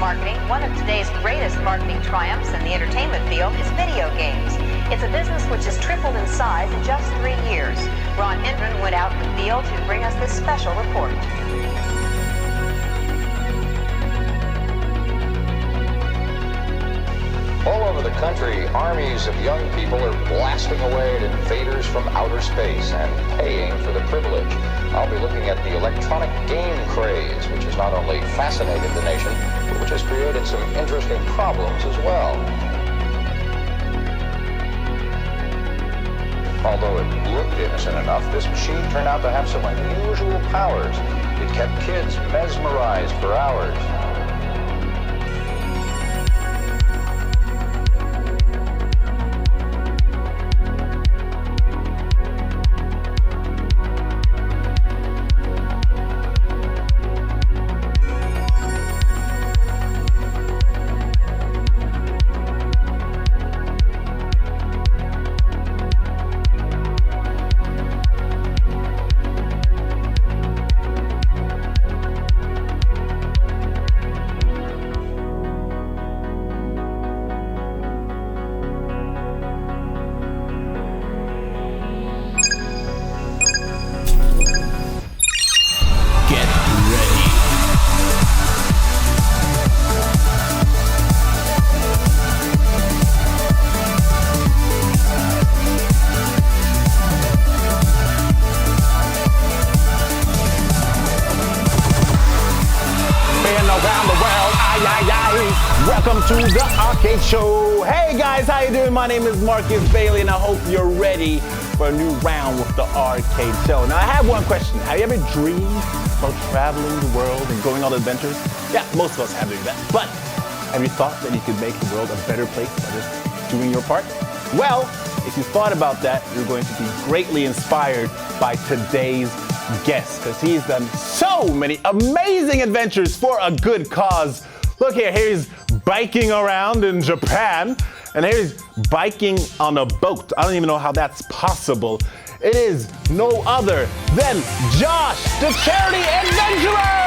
marketing, one of today's greatest marketing triumphs in the entertainment field is video games. It's a business which has tripled in size in just 3 years. Ron Hendren went out in the field to bring us this special report. All over the country, armies of young people are blasting away at invaders from outer space and paying for the privilege. I'll be looking at the electronic game craze, which has not only fascinated the nation, but which has created some interesting problems as well. Although it looked innocent enough, this machine turned out to have some unusual powers. It kept kids mesmerized for hours. Welcome to the Arcade Show. Hey guys, how you doing? My name is Marcus Bailey and I hope you're ready for a new round with the Arcade Show. Now I have one question. Have you ever dreamed about traveling the world and going on adventures? Yeah, most of us have doing that. But have you thought that you could make the world a better place by just doing your part? Well, if you thought about that, you're going to be greatly inspired by today's guest because he's done so many amazing adventures for a good cause. Look here, he's biking around in Japan, and he's biking on a boat. I don't even know how that's possible. It is no other than Josh, the Charity Adventurer!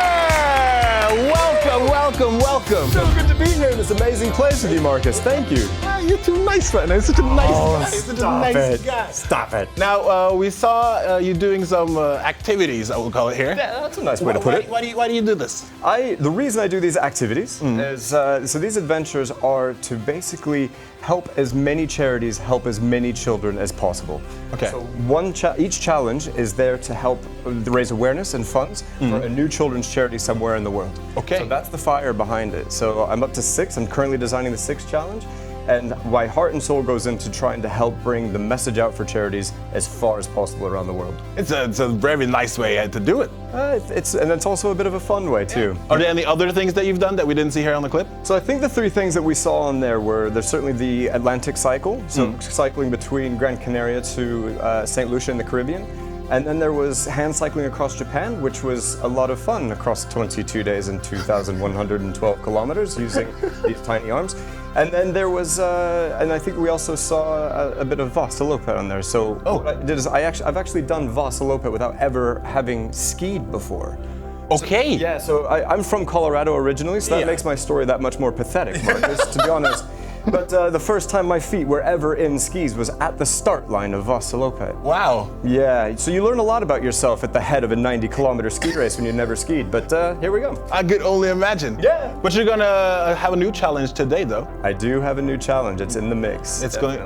Welcome, welcome, welcome. So good to be here in this amazing place with you, Marcus. Thank you. You're too nice right now. You're such a nice guy. Such a nice guy. Stop it. Now, we saw you doing some activities, I will call it here. Yeah, that's a nice way to put it. Why do you do this? The reason I do these activities is, so these adventures are to basically help as many charities help as many children as possible. Okay. So each challenge is there to help raise awareness and funds for a new children's charity somewhere in the world. Okay. So that's the fire behind it. So I'm up to 6. I'm currently designing the 6th challenge. And my heart and soul goes into trying to help bring the message out for charities as far as possible around the world. It's a very nice way to do it. And it's also a bit of a fun way too. Are there any other things that you've done that we didn't see here on the clip? So I think the 3 things that we saw on there were, there's certainly the Atlantic cycle, so cycling between Gran Canaria to St. Lucia in the Caribbean. And then there was hand cycling across Japan, which was a lot of fun across 22 days and 2,112 kilometers using these tiny arms. And then there was, and I think we also saw a bit of Vasalope on there. So what I did is I've actually done Vasalope without ever having skied before. Okay. So, yeah, so I'm from Colorado originally, so that makes my story that much more pathetic, Marcus, to be honest. But the first time my feet were ever in skis was at the start line of Vasalope. Wow. Yeah, so you learn a lot about yourself at the head of a 90-kilometer ski race when you've never skied, but here we go. I could only imagine. Yeah. But you're gonna have a new challenge today, though. I do have a new challenge. It's in the mix. It's going.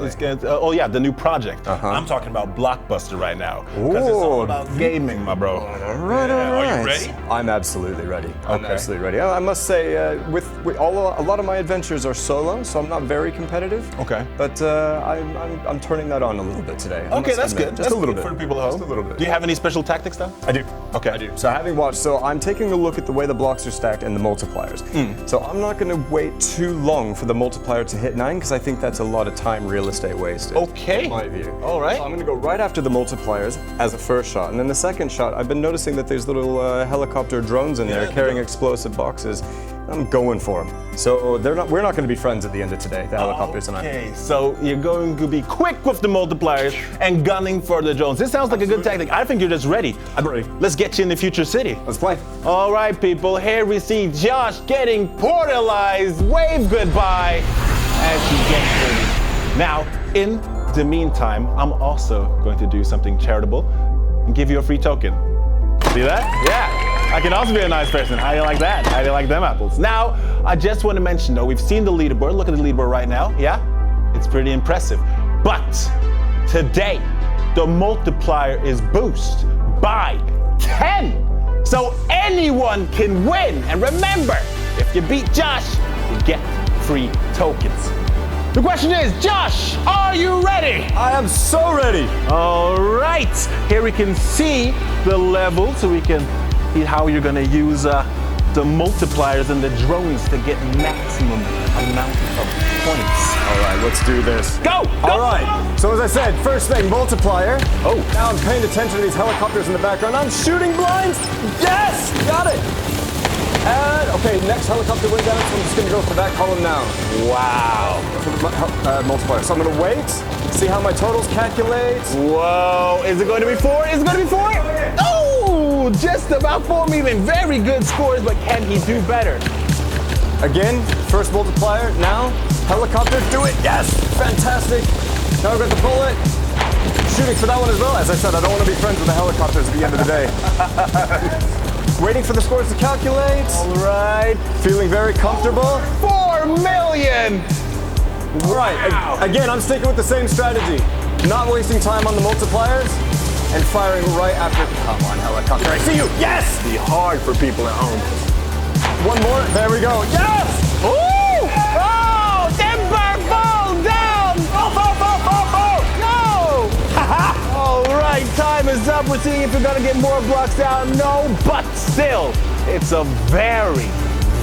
Oh yeah, the new project. I'm talking about Blockbuster right now. Because it's all about gaming, my bro. All right. Are you ready? I'm absolutely ready. I'm absolutely ready. I must say, with a lot of my adventures are solo, so I'm not very competitive. Okay. But I'm turning that on a little bit today. Okay, that's good. Just a little bit for the people at home. Just a little bit. Do you have any special tactics though? I do. Okay. I do. So having watched, I'm taking a look at the way the blocks are stacked and the multipliers. So I'm not going to wait too long for the multiplier to hit 9 because I think that's a lot of time real estate wasted. Okay. In my view. All right. So I'm going to go right after the multipliers as a first shot, and then the second shot, I've been noticing that there's little helicopter drones in there carrying explosive boxes. I'm going for them. So we're not going to be friends at the end of today, the helicopters and I. Okay, so you're going to be quick with the multipliers and gunning for the drones. This sounds like a good tactic. I think you're just ready. I'm ready. Let's get you in the future city. Let's play. All right, people, here we see Josh getting portalized. Wave goodbye as he gets ready. Now, in the meantime, I'm also going to do something charitable and give you a free token. See that? Yeah. I can also be a nice person. How do you like that? How do you like them apples? Now, I just want to mention, though, we've seen the leaderboard. Look at the leaderboard right now. Yeah? It's pretty impressive. But today, the multiplier is boosted by 10. So anyone can win. And remember, if you beat Josh, you get free tokens. The question is, Josh, are you ready? I am so ready. All right. Here we can see the level, so we can see how you're going to use the multipliers and the drones to get maximum amount of points. All right, let's do this. Go! All right. So as I said, first thing, multiplier. Oh. Now I'm paying attention to these helicopters in the background. I'm shooting blinds. Yes! Got it. And, okay, next helicopter went down, so I'm just going to go for that column now. Wow. Multiplier. So I'm going to wait, see how my totals calculate. Whoa. Is it going to be 4? Is it going to be 4? Oh, just about 4 million. Very good scores, but can he do better? Again, first multiplier. Now, helicopter, do it. Yes, fantastic. Now I've got the bullet. Shooting for that one as well. As I said, I don't want to be friends with the helicopters at the end of the day. Waiting for the scores to calculate. All right. Feeling very comfortable. 4 million. Right. Wow. Again, I'm sticking with the same strategy. Not wasting time on the multipliers and firing right after. Come on, helicopter. I see you. Yes! Be hard for people at home. One more. There we go. Yes! Ooh! Oh! Timber, fall down! Fall, fall, fall, fall, fall! No! All right, time is up. We're seeing if we're gonna get more blocks down. No, but still, it's a very,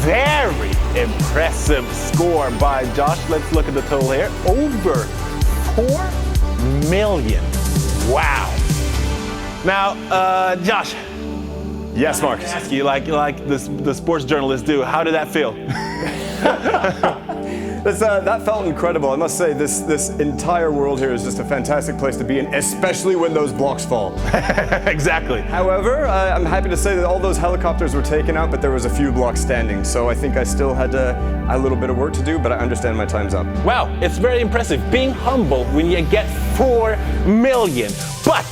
very impressive score by Josh. Let's look at the total here. Over 4 million. Wow. Now, Josh. Yes, Marcus. Ask you like the sports journalists do. How did that feel? That felt incredible. I must say, this entire world here is just a fantastic place to be in, especially when those blocks fall. Exactly. However, I'm happy to say that all those helicopters were taken out, but there was a few blocks standing. So I think I still had a little bit of work to do, but I understand my time's up. Wow, it's very impressive. Being humble when you get 4 million. But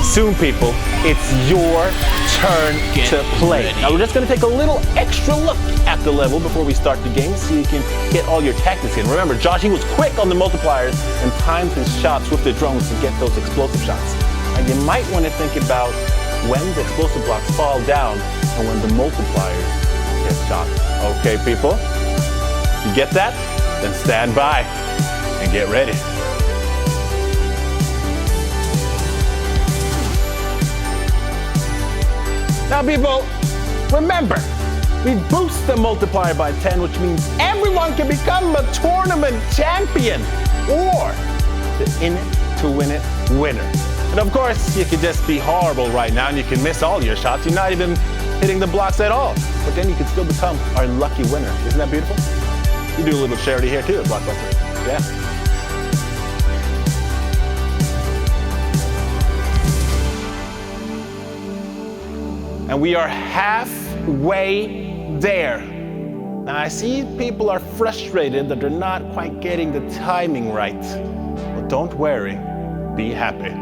soon, people, it's your turn to play. Now we're just going to take a little extra look at the level before we start the game, so you can get all your tactics in. Remember, Josh, he was quick on the multipliers and timed his shots with the drones to get those explosive shots. And you might want to think about when the explosive blocks fall down and when the multipliers get shot. Okay, people, you get that? Then stand by and get ready. Now, people, remember, we boost the multiplier by 10, which means everyone can become a tournament champion or the in it to win it winner. And of course, you could just be horrible right now and you can miss all your shots. You're not even hitting the blocks at all. But then you can still become our lucky winner. Isn't that beautiful? You do a little charity here too at Blockbuster. Yeah. And we are halfway there. Now I see people are frustrated that they're not quite getting the timing right. But don't worry, be happy.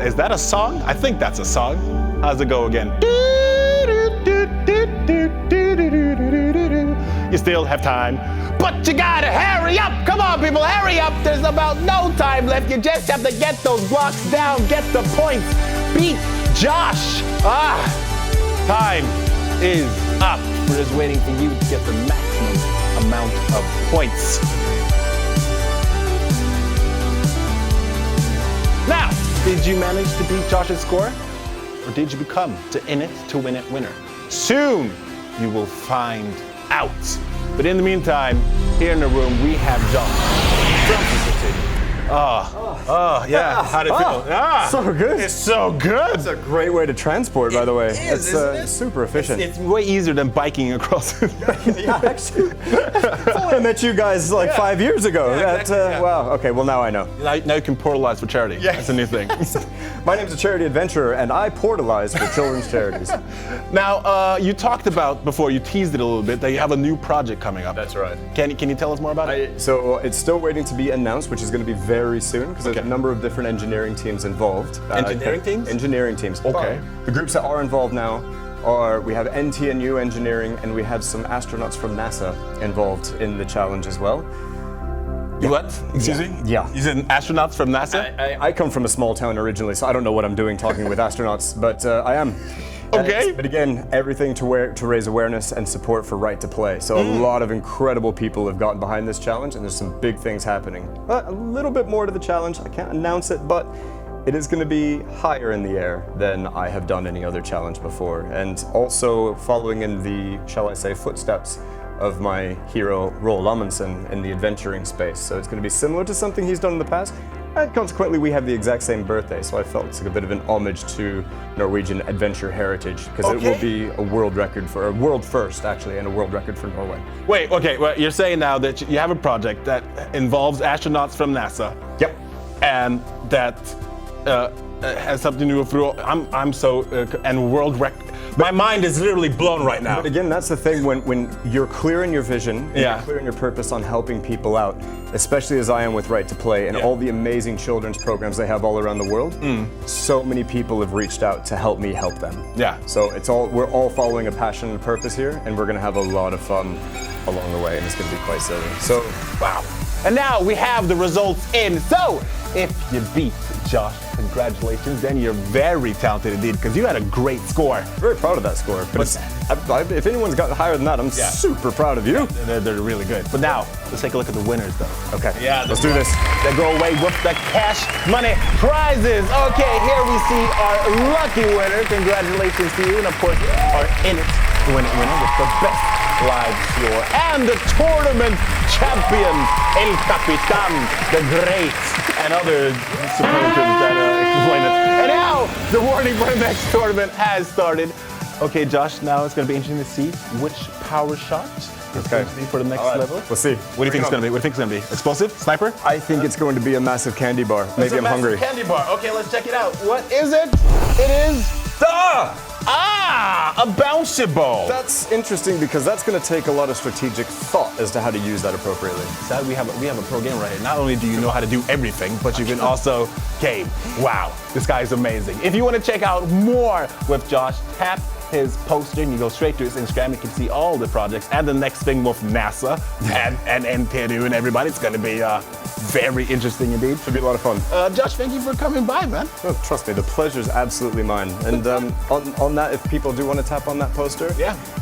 Is that a song? I think that's a song. How's it go again? You still have time, but you gotta hurry up. Come on, people, hurry up. There's about no time left. You just have to get those blocks down, get the points, beat Josh. Time is up. We're just waiting for you to get the maximum amount of points. Now, did you manage to beat Josh's score? Or did you become the in it to win it winner? Soon you will find out. But in the meantime, here in the room we have Josh from the city Yeah. How'd it feel? So good. It's so good. It's a great way to transport, by the way. is, It's isn't it? super efficient. It's way easier than biking across. Yeah, actually. I met you guys like 5 years ago. Yeah, exactly, yeah. Wow. Okay. Well, now I know. Now you can portalize for charity. Yeah. That's a new thing. My name's TheCharityAdventurer, and I portalize for children's charities. Now, you talked about before, you teased it a little bit, that you have a new project coming up. That's right. Can you tell us more about it? So it's still waiting to be announced, which is going to be very soon, because there's Okay. a number of different engineering teams involved. Engineering teams? Engineering teams. Okay. But the groups that are involved now we have NTNU engineering, and we have some astronauts from NASA involved in the challenge as well. What? Excuse me? Yeah. You said astronauts from NASA? I come from a small town originally, so I don't know what I'm doing talking with astronauts, but I am. Okay. But again, everything to raise awareness and support for Right to Play. So a lot of incredible people have gotten behind this challenge, and there's some big things happening. A little bit more to the challenge. I can't announce it, but it is going to be higher in the air than I have done any other challenge before. And also following in the, shall I say, footsteps of my hero, Roald Amundsen, in the adventuring space. So it's going to be similar to something he's done in the past. And consequently, we have the exact same birthday, so I felt it's like a bit of an homage to Norwegian adventure heritage, because it will be a world record for, a world first actually, and a world record for Norway. Wait, okay, well, you're saying now that you have a project that involves astronauts from NASA. Yep. And that has something to do with I'm so and world record. My mind is literally blown right now. But again, that's the thing, when you're clear in your vision, and Yeah. you're clear in your purpose on helping people out, especially as I am with Right to Play and Yeah. all the amazing children's programs they have all around the world, so many people have reached out to help me help them. Yeah. So we're all following a passion and a purpose here, and we're gonna have a lot of fun along the way, and it's gonna be quite silly. So, Wow. And now we have the results in. So, if you beat Josh, congratulations, then you're very talented indeed, because you had a great score. very proud of that score. But if anyone's gotten higher than that, I'm super proud of you. They're really good. But now, let's take a look at the winners, though. Okay. Yeah, let's do this. They go away with the cash money prizes. Okay, here we see our lucky winner. Congratulations to you, and of course, our In It to Win It winner with the best live score, and the tournament champion, El Capitan, the Great, and other superlatives that explain it. And now, the warning for the next tournament has started. Okay, Josh, now it's going to be interesting to see which power shot is going to be for the next level. We'll see. What do you think it's going to be? What do you think it's going to be? Explosive? Sniper? I think it's going to be a massive candy bar. Maybe I'm hungry. Candy bar. Okay, let's check it out. What is it? It is a bouncy ball. That's interesting, because that's going to take a lot of strategic thought as to how to use that appropriately. So we have a pro game right here. Not only do you know how to do everything, but you can also game. Wow, this guy is amazing. If you want to check out more with Josh, tap his poster and you go straight to his Instagram. You can see all the projects and the next thing with NASA and NTNU and everybody. It's going to be very interesting indeed. Should be a lot of fun. Josh, thank you for coming by, man. No, trust me, the pleasure's absolutely mine. And on that, if people do want to tap on that poster,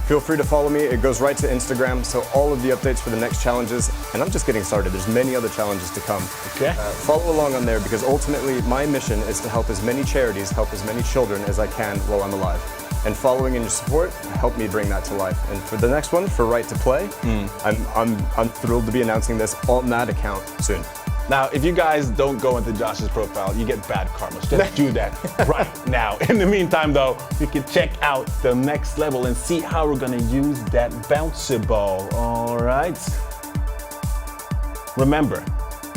feel free to follow me. It goes right to Instagram, so all of the updates for the next challenges. And I'm just getting started. There's many other challenges to come. Okay. Follow along on there, because ultimately my mission is to help as many charities, help as many children as I can while I'm alive. And following in your support help me bring that to life. And for the next one, for Right to Play, I'm thrilled to be announcing this on that account soon. Now, if you guys don't go into Josh's profile, you get bad karma. So just do that right now. In the meantime, though, you can check out the next level and see how we're gonna use that bouncy ball. All right. Remember,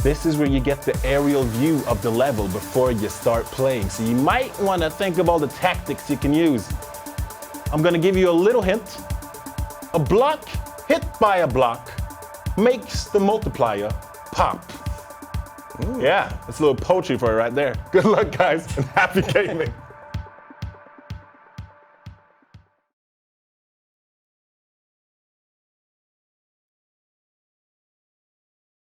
this is where you get the aerial view of the level before you start playing. So you might want to think of all the tactics you can use. I'm going to give you a little hint. A block hit by a block makes the multiplier pop. Ooh. Yeah, that's a little poetry for you right there. Good luck, guys, and happy gaming.